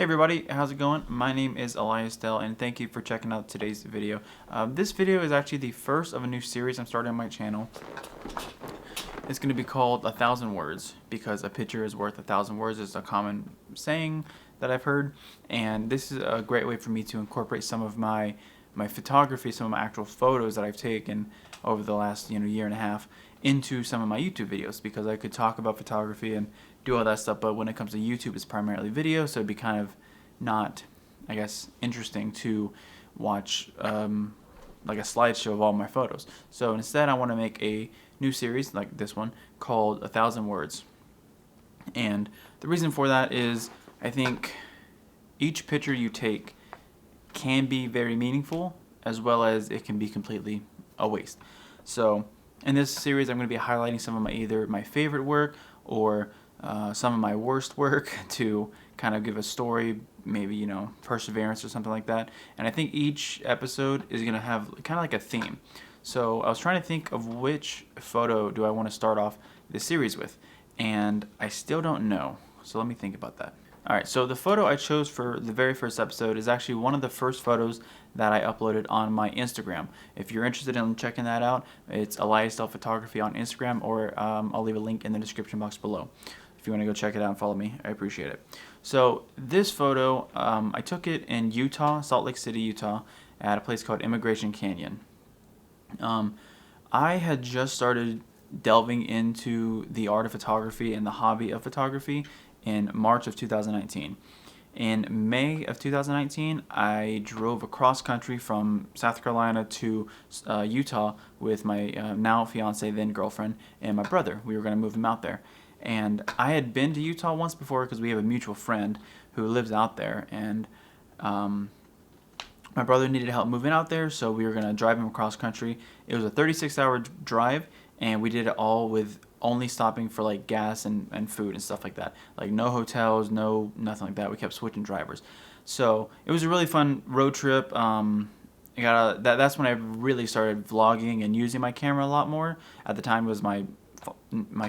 Hey everybody, how's it going? My name is Aliyes Dell, and thank you for checking out today's video. This video is actually the first of a new series I'm starting on my channel. It's going to be called 1,000 Words, because a picture is worth 1,000 words is a common saying that I've heard, and this is a great way for me to incorporate some of my photography, some of my actual photos that I've taken over the last year and a half into some of my YouTube videos, because I could talk about photography and do all that stuff, but when it comes to YouTube, it's primarily video, so it'd be kind of not, I guess, interesting to watch like a slideshow of all my photos. So instead, I want to make a new series like this one called 1,000 Words, and the reason for that is I think each picture you take can be very meaningful, as well as it can be completely a waste. So in this series, I'm going to be highlighting some of either my favorite work or some of my worst work to kind of give a story, maybe perseverance or something like that. And I think each episode is going to have kind of like a theme. So I was trying to think of which photo do I want to start off this series with, and I still don't know. So let me think about that. Alright, so the photo I chose for the very first episode is actually one of the first photos that I uploaded on my Instagram. If you're interested in checking that out, it's Aliyes Dell Photography on Instagram, or I'll leave a link in the description box below. If you want to go check it out and follow me, I appreciate it. So this photo, I took it in Utah, Salt Lake City, Utah, at a place called Immigration Canyon. I had just started delving into the art of photography and the hobby of photography in March of 2019. In May of 2019, I drove across country from South Carolina to Utah with my now fiance, then girlfriend, and my brother. We were going to move him out there. And I had been to Utah once before because we have a mutual friend who lives out there, and my brother needed help moving out there, so we were going to drive him across country. It was a 36-hour drive, and we did it all with only stopping for like gas and food and stuff like that. Like no hotels, nothing like that. We kept switching drivers. So it was a really fun road trip. That's when I really started vlogging and using my camera a lot more. At the time, it was my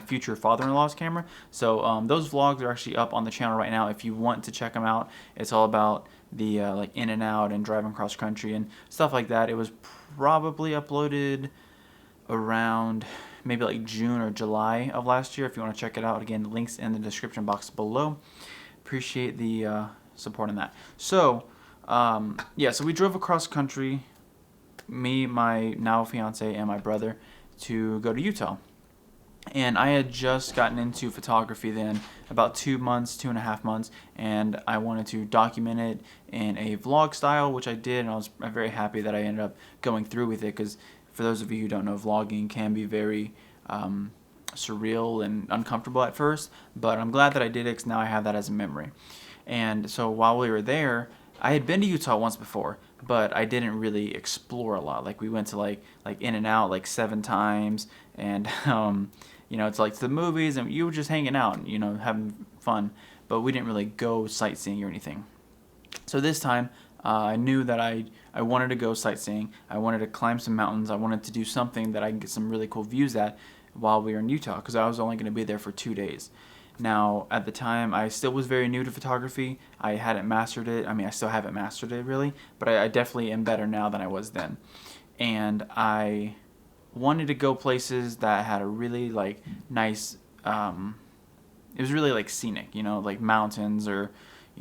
future father-in-law's camera. So those vlogs are actually up on the channel right now if you want to check them out. It's all about the like in and out and driving across country and stuff like that. It was probably uploaded around maybe like June or July of last year. If you want to check it out, again, links in the description box below. Appreciate the support on that. So yeah, so we drove across country, me, my now fiance, and my brother, to go to Utah. And I had just gotten into photography then, about 2.5 months, and I wanted to document it in a vlog style, which I did, and I'm very happy that I ended up going through with it, because for those of you who don't know, vlogging can be very surreal and uncomfortable at first, but I'm glad that I did it because now I have that as a memory. And so while we were there, I had been to Utah once before, but I didn't really explore a lot. Like we went to like in and out like 7 times, and it's like the movies, and you were just hanging out and having fun, but we didn't really go sightseeing or anything. So this time I knew that I wanted to go sightseeing. I wanted to climb some mountains. I wanted to do something that I can get some really cool views at while we were in Utah, because I was only going to be there for 2 days. Now, at the time, I still was very new to photography. I hadn't mastered it. I mean, I still haven't mastered it really, but I definitely am better now than I was then. And I wanted to go places that had a really like nice, it was really like scenic, like mountains or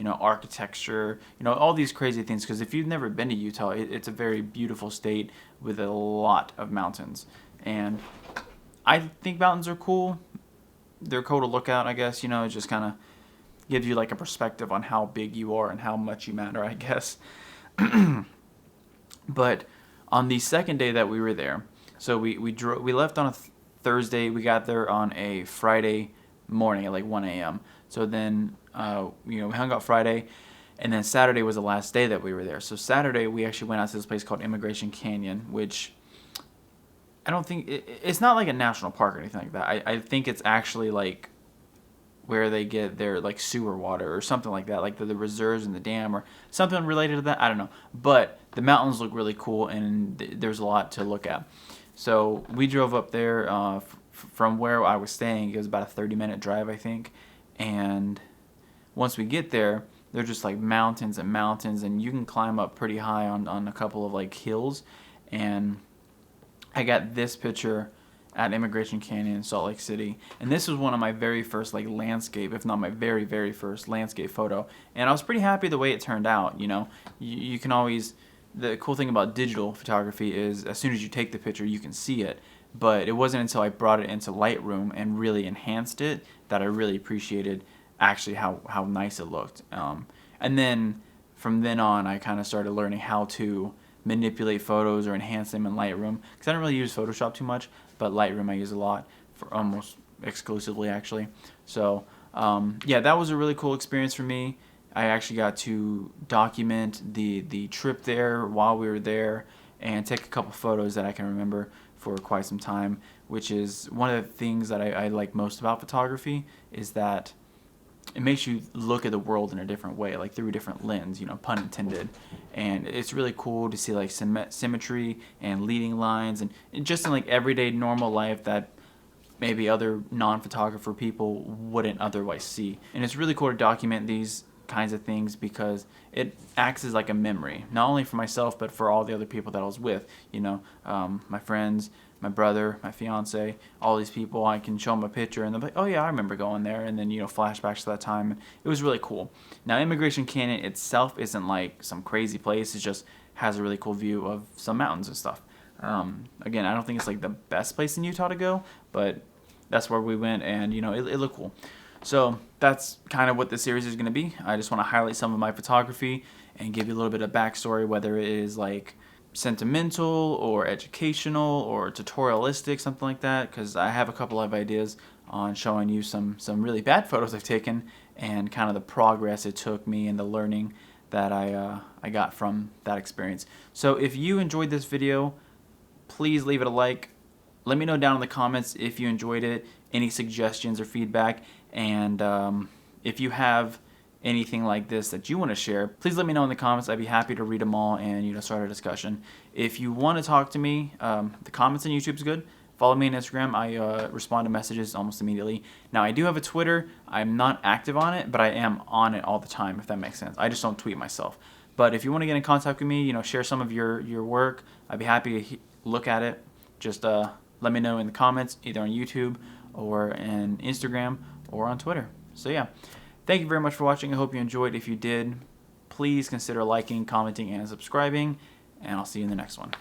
architecture, all these crazy things. Because if you've never been to Utah, it's a very beautiful state with a lot of mountains. And I think mountains are cool. They're cool to look at, I guess. It just kind of gives you like a perspective on how big you are and how much you matter, I guess. But on the second day that we were there, so we left on a Thursday. We got there on a Friday morning at like 1 a.m. So then we hung out Friday, and then Saturday was the last day that we were there. So Saturday we actually went out to this place called Immigration Canyon, which I don't think it's not like a national park or anything like that. I think it's actually like where they get their like sewer water or something like that, like the reserves in the dam or something related to that. I don't know, but the mountains look really cool, and there's a lot to look at. So we drove up there from where I was staying. It was about a 30-minute drive, I think. And once we get there, they're just like mountains and mountains, and you can climb up pretty high on a couple of like hills. And I got this picture at Immigration Canyon in Salt Lake City, and this was one of my very first like landscape, if not my very first landscape photo, and I was pretty happy the way it turned out. You know, you can always, the cool thing about digital photography is as soon as you take the picture you can see it, but it wasn't until I brought it into Lightroom and really enhanced it that I really appreciated actually how nice it looked. And then from then on I kind of started learning how to manipulate photos or enhance them in Lightroom, because I don't really use Photoshop too much, but Lightroom I use a lot, for almost exclusively actually. So yeah, that was a really cool experience for me. I actually got to document the trip there while we were there and take a couple photos that I can remember for quite some time, which is one of the things that I like most about photography, is that it makes you look at the world in a different way, like through a different lens, you know, pun intended. And it's really cool to see like symmetry and leading lines, and just in like everyday normal life that maybe other non-photographer people wouldn't otherwise see. And it's really cool to document these kinds of things because it acts as like a memory, not only for myself but for all the other people that I was with, you know, my friends, my brother, my fiance, all these people. I can show them a picture and they're like, oh yeah, I remember going there, and then, you know, flashbacks to that time. It was really cool. Now Immigration Canyon itself isn't like some crazy place, it just has a really cool view of some mountains and stuff. Again, I don't think it's like the best place in Utah to go, but that's where we went, and you know, it looked cool. So that's kind of what this series is going to be. I just want to highlight some of my photography and give you a little bit of backstory, whether it is like sentimental or educational or tutorialistic, something like that, because I have a couple of ideas on showing you some really bad photos I've taken and kind of the progress it took me and the learning that I got from that experience. So if you enjoyed this video, please leave it a like. Let me know down in the comments if you enjoyed it, any suggestions or feedback, and if you have anything like this that you want to share, please let me know in the comments. I'd be happy to read them all and, you know, start a discussion. If you want to talk to me, the comments on YouTube is good. Follow me on Instagram. I respond to messages almost immediately. Now I do have a Twitter. I'm not active on it, but I am on it all the time, if that makes sense. I just don't tweet myself. But if you want to get in contact with me, you know, share some of your work, I'd be happy to look at it. Just let me know in the comments, either on YouTube or in Instagram or on Twitter. So yeah, thank you very much for watching. I hope you enjoyed. If you did, please consider liking, commenting, and subscribing, and I'll see you in the next one.